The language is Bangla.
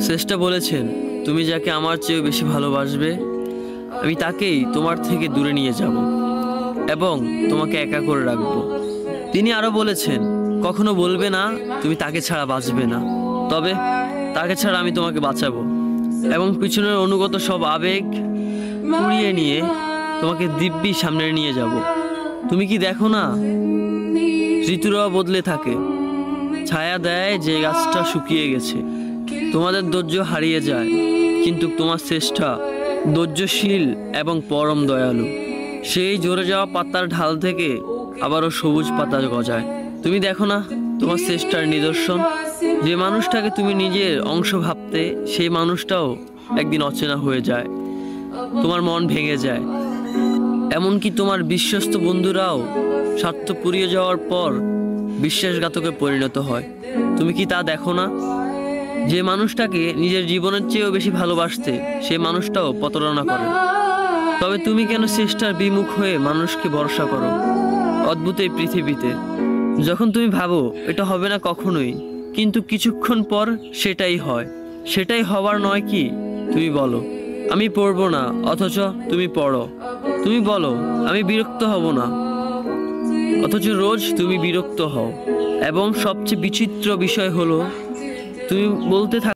শ্রেষ্ঠ বলেছেন, তুমি যাকে আমার চেয়ে বেশি ভালোবাসবে আমি তাকেই তোমার থেকে দূরে নিয়ে যাব এবং তোমাকে একা করে রাখবো। তিনি আরো বলেছেন, কখনো বলবে না তুমি তাকে ছাড়া বাঁচবে না, তবে তাকে ছাড়া আমি তোমাকে বাঁচাবো এবং পিছনের অনুগত সব আবেগ কুড়িয়ে নিয়ে তোমাকে দিব্যি সামনে নিয়ে যাব। তুমি কি দেখো না, ঋতুরাও বদলে থাকে, ছায়া দেয় যে গাছটা শুকিয়ে গেছে। তোমাদের ধৈর্য হারিয়ে যায়, কিন্তু তোমার শ্রেষ্ঠা ধৈর্যশীল এবং পরম দয়ালু। সেই ঝরে যাওয়া পাতার ঢাল থেকে আবারও সবুজ পাতা গজায়। তুমি দেখো না তোমার শ্রেষ্ঠার নিদর্শন, যে মানুষটাকে তুমি নিজের অংশ ভাবতে সেই মানুষটাও একদিন অচেনা হয়ে যায়, তোমার মন ভেঙে যায়। এমনকি তোমার বিশ্বস্ত বন্ধুরাও স্বার্থ পুড়িয়ে যাওয়ার পর বিশ্বাসঘাতকে পরিণত হয়। তুমি কি তা দেখো না? যে মানুষটাকে নিজের জীবনের চেয়েও বেশি ভালোবাসতে সেই মানুষটাও প্রতারণা করে। তবে তুমি কেন চেষ্টার বিমুখ হয়ে মানুষকে ভরসা করো? অদ্ভুত এই পৃথিবীতে যখন তুমি ভাবো এটা হবে না কখনোই, কিন্তু কিছুক্ষণ পর সেটাই হয়। সেটাই হবার নয় কি? তুমি বলো আমি পড়বো না, অথচ তুমি পড়ো। তুমি বলো আমি বিরক্ত হব না, অথচ রোজ তুমি বিরক্ত হও। এবং সবচেয়ে বিচিত্র বিষয় হলো তুমি বলতে থাকো